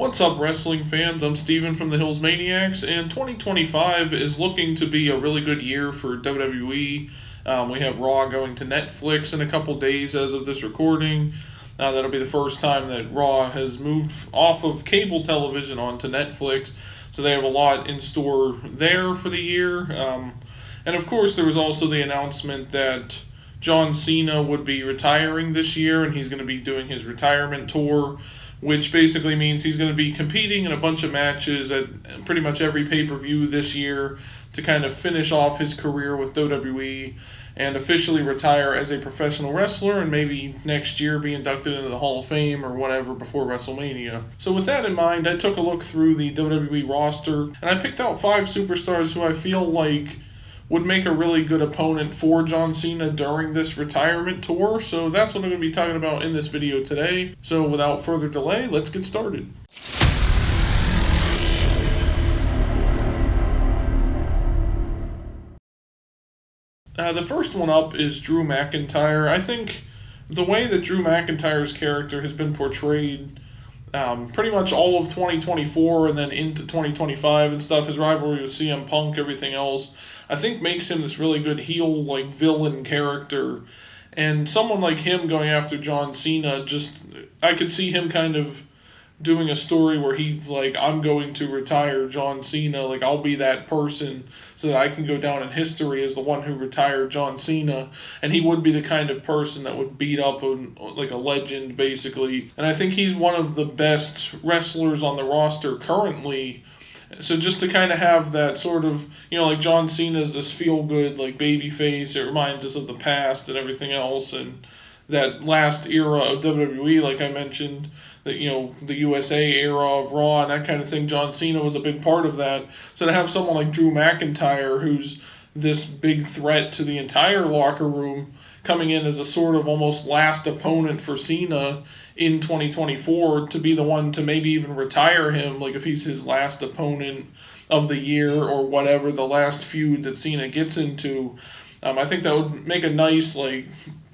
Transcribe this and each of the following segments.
What's up, wrestling fans? I'm Steven from the Hills Maniacs, and 2025 is looking to be a really good year for WWE. We have Raw going to Netflix in a couple days as of this recording. That'll be the first time that Raw has moved off of cable television onto Netflix, so they have a lot in store there for the year. And of course, there was also the announcement that John Cena would be retiring this year, and he's going to be doing his retirement tour, which basically means he's going to be competing in a bunch of matches at pretty much every pay-per-view this year to kind of finish off his career with WWE and officially retire as a professional wrestler, and maybe next year be inducted into the Hall of Fame or whatever before WrestleMania. So with that in mind, I took a look through the WWE roster, and I picked out 5 superstars who I feel like would make a really good opponent for John Cena during this retirement tour. So that's what I'm going to be talking about in this video today. So without further delay, let's get started. The first one up is Drew McIntyre. I think the way that Drew McIntyre's character has been portrayed pretty much all of 2024 and then into 2025 and stuff, his rivalry with CM Punk, everything else, I think makes him this really good heel, like, villain character. And someone like him going after John Cena, I could see him kind of doing a story where he's like, I'm going to retire John Cena, like, I'll be that person so that I can go down in history as the one who retired John Cena. And he would be the kind of person that would beat up like a legend, basically. And I think he's one of the best wrestlers on the roster currently. So just to kind of have that sort of, like John Cena's this feel-good, like, baby face, it reminds us of the past and everything else, and that last era of WWE, like I mentioned, that, the USA era of Raw and that kind of thing, John Cena was a big part of that. So to have someone like Drew McIntyre, who's this big threat to the entire locker room, coming in as a sort of almost last opponent for Cena in 2024, to be the one to maybe even retire him, like if he's his last opponent of the year or whatever, the last feud that Cena gets into, I think that would make a nice, like,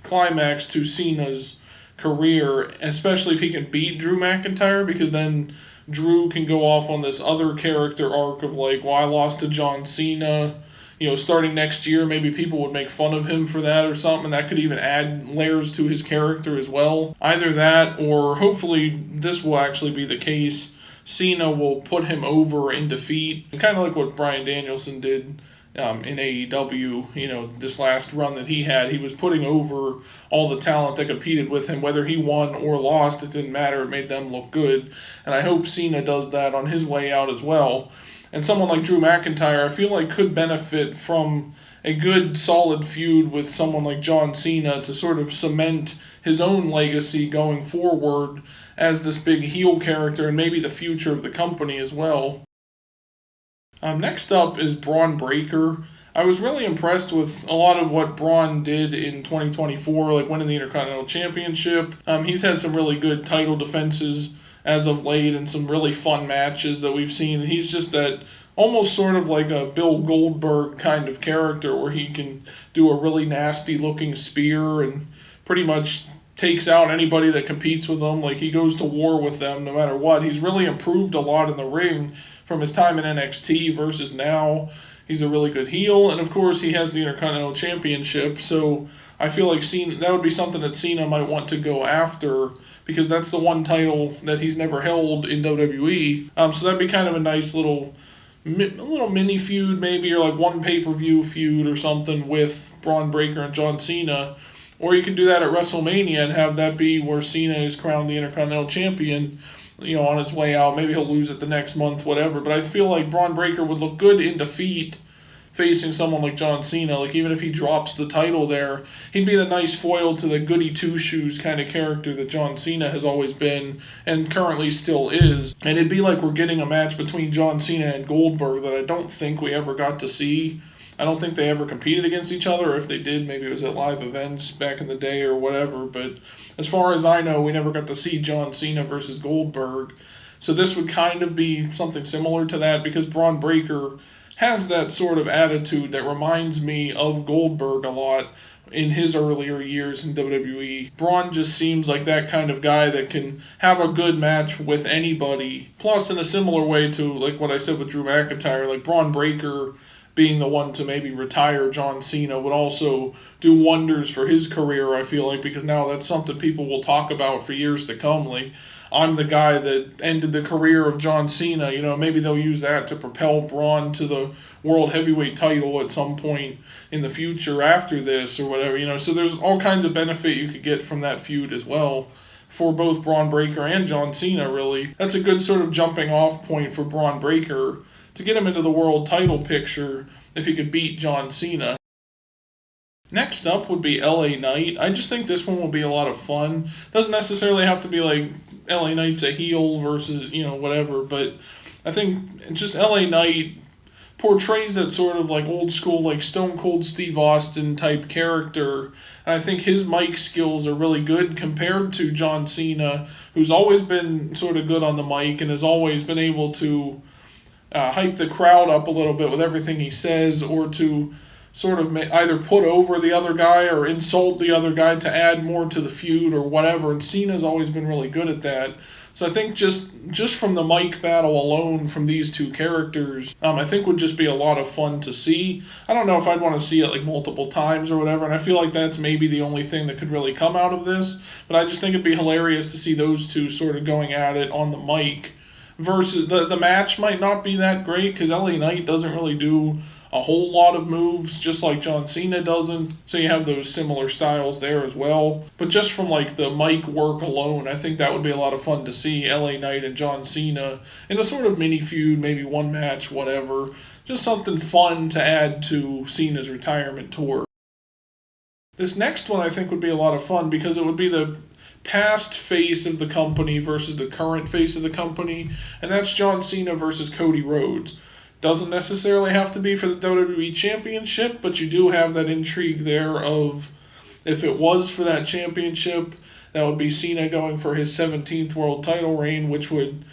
climax to Cena's career, especially if he can beat Drew McIntyre, because then Drew can go off on this other character arc of like, well, I lost to John Cena, starting next year, maybe people would make fun of him for that or something. That could even add layers to his character as well. Either that, or hopefully this will actually be the case, Cena will put him over in defeat, kind of like what Bryan Danielson did in AEW, this last run that he had. He was putting over all the talent that competed with him, whether he won or lost, it didn't matter, it made them look good. And I hope Cena does that on his way out as well. And someone like Drew McIntyre, I feel like, could benefit from a good, solid feud with someone like John Cena to sort of cement his own legacy going forward as this big heel character and maybe the future of the company as well. Next up is Braun Breaker. I was really impressed with a lot of what Braun did in 2024, like winning the Intercontinental Championship. He's had some really good title defenses as of late and some really fun matches that we've seen. And he's just that almost sort of like a Bill Goldberg kind of character where he can do a really nasty looking spear and pretty much takes out anybody that competes with him. Like, he goes to war with them no matter what. He's really improved a lot in the ring from his time in NXT versus now. He's a really good heel, and of course he has the Intercontinental Championship, so I feel like that would be something that Cena might want to go after, because that's the one title that he's never held in WWE. So that'd be kind of a nice little mini feud maybe, or like one pay-per-view feud or something with Braun Breaker and John Cena. Or you can do that at WrestleMania and have that be where Cena is crowned the Intercontinental Champion, on his way out. Maybe he'll lose it the next month, whatever. But I feel like Braun Breaker would look good in defeat facing someone like John Cena. Like, even if he drops the title there, he'd be the nice foil to the goody two-shoes kind of character that John Cena has always been and currently still is. And it'd be like we're getting a match between John Cena and Goldberg that I don't think we ever got to see. I don't think they ever competed against each other, or if they did, maybe it was at live events back in the day or whatever. But as far as I know, we never got to see John Cena versus Goldberg. So this would kind of be something similar to that, because Braun Breaker has that sort of attitude that reminds me of Goldberg a lot in his earlier years in WWE. Braun just seems like that kind of guy that can have a good match with anybody. Plus, in a similar way to like what I said with Drew McIntyre, like Braun Breaker being the one to maybe retire John Cena would also do wonders for his career, I feel like, because now that's something people will talk about for years to come. Like, I'm the guy that ended the career of John Cena. Maybe they'll use that to propel Braun to the World Heavyweight title at some point in the future after this or whatever. So there's all kinds of benefit you could get from that feud as well for both Braun Breaker and John Cena, really. That's a good sort of jumping off point for Braun Breaker to get him into the world title picture if he could beat John Cena. Next up would be LA Knight. I just think this one will be a lot of fun. Doesn't necessarily have to be like LA Knight's a heel versus, whatever, but I think just LA Knight portrays that sort of like old school, like Stone Cold Steve Austin type character. And I think his mic skills are really good compared to John Cena, who's always been sort of good on the mic and has always been able to hype the crowd up a little bit with everything he says, or to sort of either put over the other guy or insult the other guy to add more to the feud or whatever. And Cena's always been really good at that. So I think just from the mic battle alone from these two characters, I think would just be a lot of fun to see. I don't know if I'd want to see it like multiple times or whatever, and I feel like that's maybe the only thing that could really come out of this. But I just think it'd be hilarious to see those two sort of going at it on the mic. Versus the match might not be that great because LA Knight doesn't really do a whole lot of moves, just like John Cena doesn't. So you have those similar styles there as well. But just from like the mic work alone, I think that would be a lot of fun to see LA Knight and John Cena in a sort of mini feud, maybe one match, whatever. Just something fun to add to Cena's retirement tour. This next one I think would be a lot of fun because it would be the past face of the company versus the current face of the company, and that's John Cena versus Cody Rhodes. Doesn't necessarily have to be for the WWE Championship, but you do have that intrigue there of if it was for that championship, that would be Cena going for his 17th world title reign, which would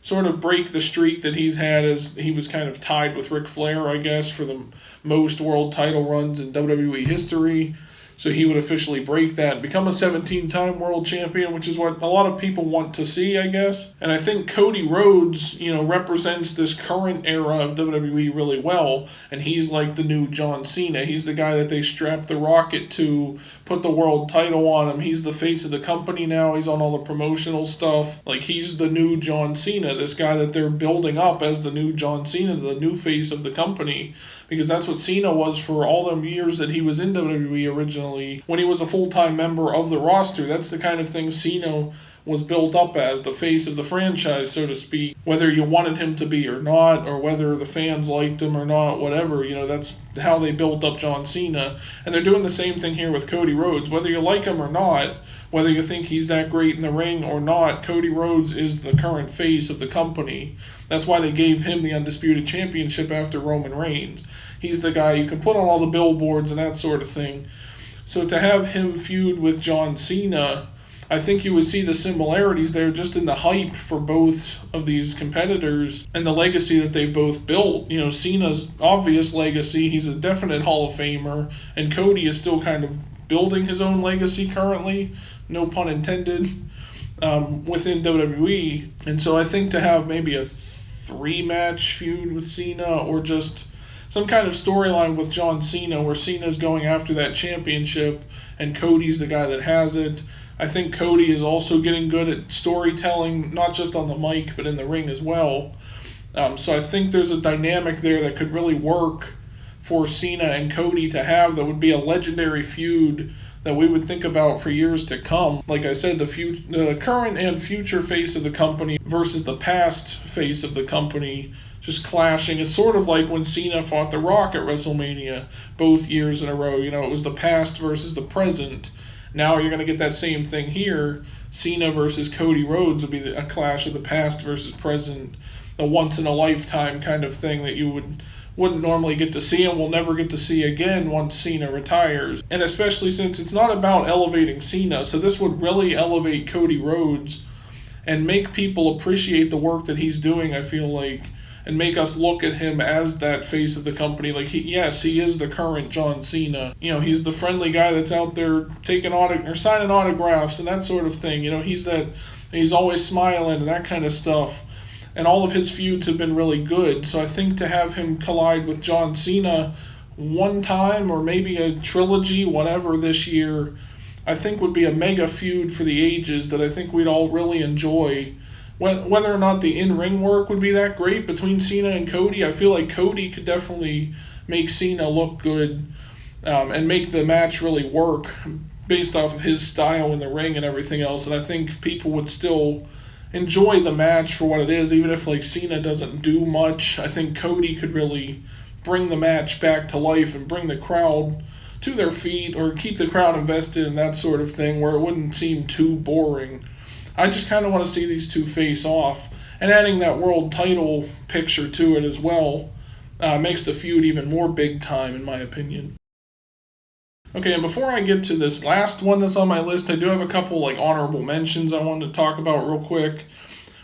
sort of break the streak that he's had as he was kind of tied with Ric Flair, I guess, for the most world title runs in WWE history. So he would officially break that and become a 17-time world champion, which is what a lot of people want to see, I guess. And I think Cody Rhodes, represents this current era of WWE really well. And he's like the new John Cena. He's the guy that they strapped the rocket to, put the world title on him. He's the face of the company now. He's on all the promotional stuff. Like, he's the new John Cena, this guy that they're building up as the new John Cena, the new face of the company. Because that's what Cena was for all them years that he was in WWE originally, when he was a full-time member of the roster. That's the kind of thing Cena was built up as, the face of the franchise, so to speak. Whether you wanted him to be or not, or whether the fans liked him or not, whatever, that's how they built up John Cena. And they're doing the same thing here with Cody Rhodes. Whether you like him or not, whether you think he's that great in the ring or not, Cody Rhodes is the current face of the company. That's why they gave him the Undisputed Championship after Roman Reigns. He's the guy you can put on all the billboards and that sort of thing. So to have him feud with John Cena, I think you would see the similarities there just in the hype for both of these competitors and the legacy that they've both built. Cena's obvious legacy, he's a definite Hall of Famer, and Cody is still kind of building his own legacy currently, no pun intended, within WWE. And so I think to have maybe a 3-match feud with Cena, or just some kind of storyline with John Cena where Cena's going after that championship and Cody's the guy that has it. I think Cody is also getting good at storytelling, not just on the mic, but in the ring as well. So I think there's a dynamic there that could really work for Cena and Cody to have that would be a legendary feud that we would think about for years to come. Like I said, the current and future face of the company versus the past face of the company just clashing. It's sort of like when Cena fought The Rock at WrestleMania both years in a row. It was the past versus the present. Now you're going to get that same thing here. Cena versus Cody Rhodes will be a clash of the past versus present, a once-in-a-lifetime kind of thing that you wouldn't normally get to see and will never get to see again once Cena retires. And especially since it's not about elevating Cena, so this would really elevate Cody Rhodes and make people appreciate the work that he's doing, I feel like, and make us look at him as that face of the company. Like yes, he is the current John Cena. He's the friendly guy that's out there taking or signing autographs and that sort of thing. He's always smiling and that kind of stuff. And all of his feuds have been really good. So I think to have him collide with John Cena one time or maybe a trilogy, whatever, this year, I think would be a mega feud for the ages that I think we'd all really enjoy. Whether or not the in-ring work would be that great between Cena and Cody, I feel like Cody could definitely make Cena look good, and make the match really work based off of his style in the ring and everything else. And I think people would still enjoy the match for what it is, even if like Cena doesn't do much. I think Cody could really bring the match back to life and bring the crowd to their feet, or keep the crowd invested in that sort of thing where it wouldn't seem too boring. I just kind of want to see these two face off, and adding that world title picture to it as well makes the feud even more big time, in my opinion. Okay, and before I get to this last one that's on my list, I do have a couple like honorable mentions I wanted to talk about real quick.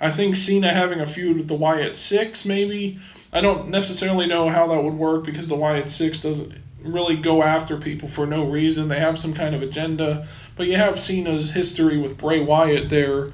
I think Cena having a feud with the Wyatt Six, maybe. I don't necessarily know how that would work because the Wyatt Six doesn't really go after people for no reason. They have some kind of agenda, but you have Cena's history with Bray Wyatt there.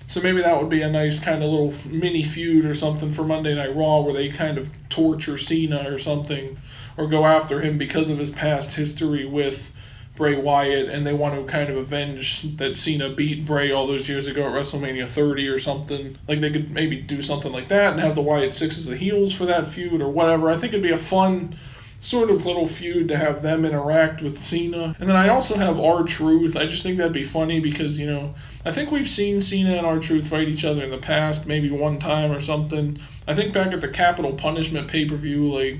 So maybe that would be a nice kind of little mini feud or something for Monday Night Raw where they kind of torture Cena or something, or go after him because of his past history with Bray Wyatt, and they want to kind of avenge that Cena beat Bray all those years ago at WrestleMania 30 or something. Like they could maybe do something like that and have the Wyatt Six as the heels for that feud or whatever. I think it'd be a fun sort of little feud to have them interact with Cena. And then I also have R-Truth. I just think that'd be funny because, I think we've seen Cena and R-Truth fight each other in the past, maybe one time or something. I think back at the Capital Punishment pay-per-view, like,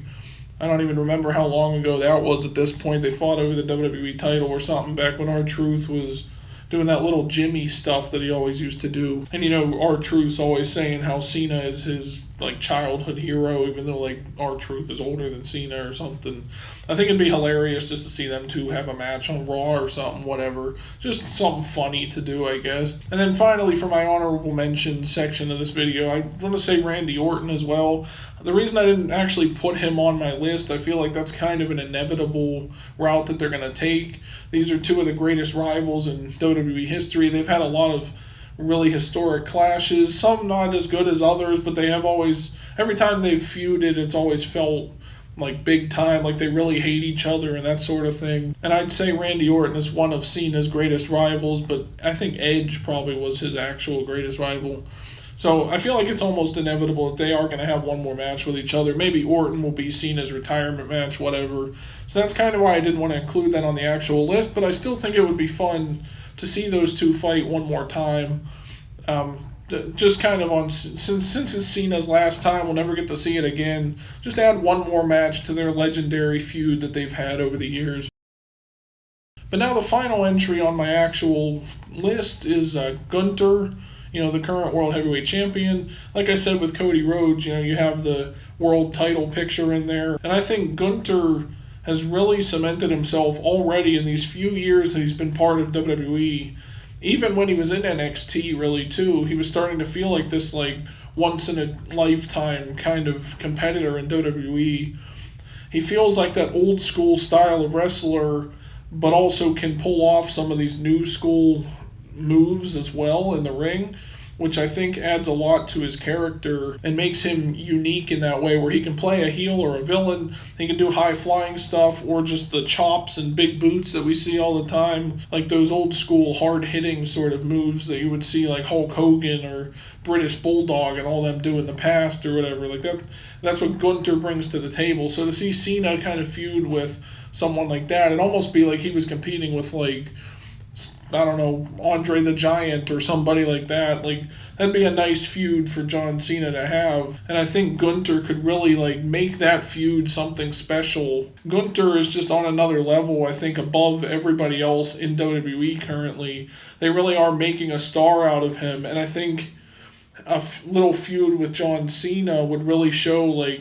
I don't even remember how long ago that was at this point. They fought over the WWE title or something back when R-Truth was doing that little Jimmy stuff that he always used to do. And R-Truth's always saying how Cena is his like childhood hero, even though like R-Truth is older than Cena or something. I think it'd be hilarious just to see them two have a match on Raw or something, whatever. Just something funny to do, I guess. And then finally, for my honorable mentions section of this video, I want to say Randy Orton as well. The reason I didn't actually put him on my list, I feel like that's kind of an inevitable route that they're going to take. These are two of the greatest rivals in WWE history. They've had a lot of really historic clashes, some not as good as others, but they have always, every time they've feuded, it's always felt like big time, like they really hate each other and that sort of thing. And I'd say Randy Orton is one of Cena's greatest rivals, but I think Edge probably was his actual greatest rival. So I feel like it's almost inevitable that they are going to have one more match with each other. Maybe Orton will be Cena's retirement match, whatever. So that's kind of why I didn't want to include that on the actual list, but I still think it would be fun to see those two fight one more time. Just kind of on, since it's Cena's last time, we'll never get to see it again. Just add one more match to their legendary feud that they've had over the years. But now the final entry on my actual list is Gunther, the current World Heavyweight Champion. Like I said with Cody Rhodes, you have the world title picture in there. And I think Gunther has really cemented himself already in these few years that he's been part of WWE. Even when he was in NXT, really, too, he was starting to feel like this, like, once-in-a-lifetime kind of competitor in WWE. He feels like that old-school style of wrestler, but also can pull off some of these new-school moves as well in the ring, which I think adds a lot to his character and makes him unique in that way, where he can play a heel or a villain. He can do high-flying stuff, or just the chops and big boots that we see all the time, like those old-school hard-hitting sort of moves that you would see like Hulk Hogan or British Bulldog and all them do in the past or whatever. Like that's what Gunther brings to the table. So to see Cena kind of feud with someone like that, it'd almost be like he was competing with, like, I don't know, Andre the Giant or somebody like that. Like, that'd be a nice feud for John Cena to have. And I think Gunther could really, like, make that feud something special. Gunther is just on another level, I think, above everybody else in WWE currently. They really are making a star out of him. And I think a little feud with John Cena would really show, like,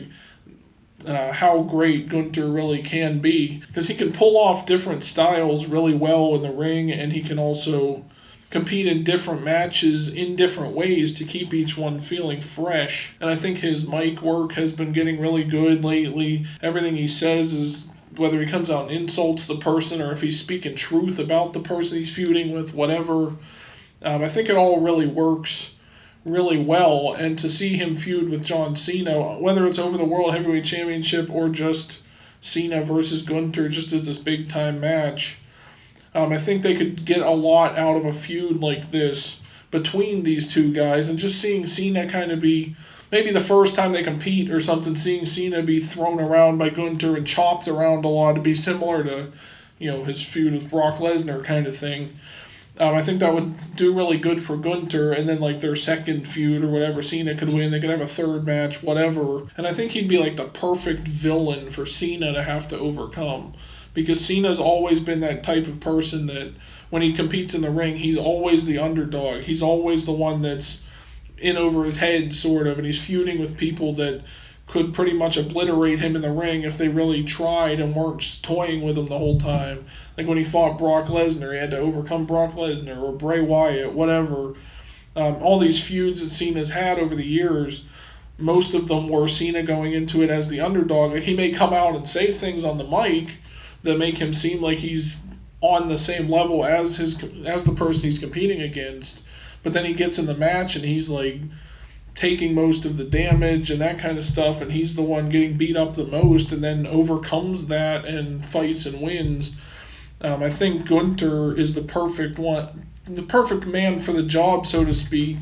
how great Gunther really can be, because he can pull off different styles really well in the ring, and he can also compete in different matches in different ways to keep each one feeling fresh. And I think his mic work has been getting really good lately. Everything he says is, whether he comes out and insults the person or if he's speaking truth about the person he's feuding with, whatever. I think it all really works really well. And to see him feud with John Cena, whether it's over the World Heavyweight Championship or just Cena versus Gunther, just as this big time match, I think they could get a lot out of a feud like this between these two guys, and just seeing Cena kind of be, maybe the first time they compete or something, seeing Cena be thrown around by Gunther and chopped around a lot, to be similar to, his feud with Brock Lesnar kind of thing. I think that would do really good for Gunther, and then like their second feud or whatever, Cena could win. They could have a third match, whatever. And I think he'd be like the perfect villain for Cena to have to overcome, because Cena's always been that type of person that when he competes in the ring, he's always the underdog. He's always the one that's in over his head, sort of, and he's feuding with people that could pretty much obliterate him in the ring if they really tried and weren't just toying with him the whole time. Like when he fought Brock Lesnar, he had to overcome Brock Lesnar, or Bray Wyatt, whatever. All these feuds that Cena's had over the years, most of them were Cena going into it as the underdog. Like, he may come out and say things on the mic that make him seem like he's on the same level as the person he's competing against, but then he gets in the match and he's like taking most of the damage and that kind of stuff, and he's the one getting beat up the most, and then overcomes that and fights and wins. I think Gunther is the perfect man for the job, so to speak,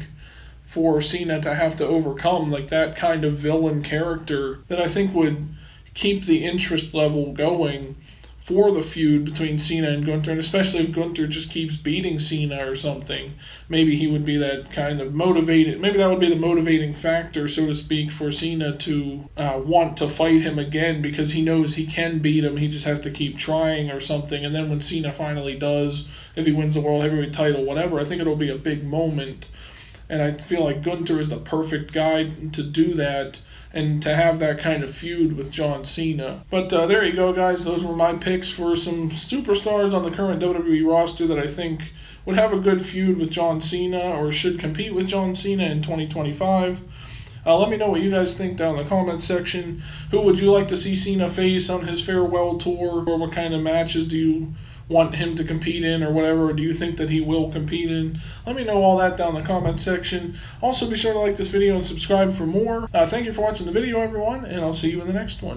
for Cena to have to overcome, like that kind of villain character that I think would keep the interest level going for the feud between Cena and Gunther, and especially if Gunther just keeps beating Cena or something. Maybe he would be that kind of motivated, maybe that would be the motivating factor, so to speak, for Cena to want to fight him again, because he knows he can beat him, he just has to keep trying or something. And then when Cena finally does, if he wins the World Heavyweight title, whatever, I think it'll be a big moment. And I feel like Gunther is the perfect guy to do that, and to have that kind of feud with John Cena. But there you go, guys. Those were my picks for some superstars on the current WWE roster that I think would have a good feud with John Cena, or should compete with John Cena in 2025. Let me know what you guys think down in the comments section. Who would you like to see Cena face on his farewell tour? Or what kind of matches do you want him to compete in, or whatever, or do you think that he will compete in? Let me know all that down in the comments section. Also, be sure to like this video and subscribe for more. Thank you for watching the video, everyone, and I'll see you in the next one.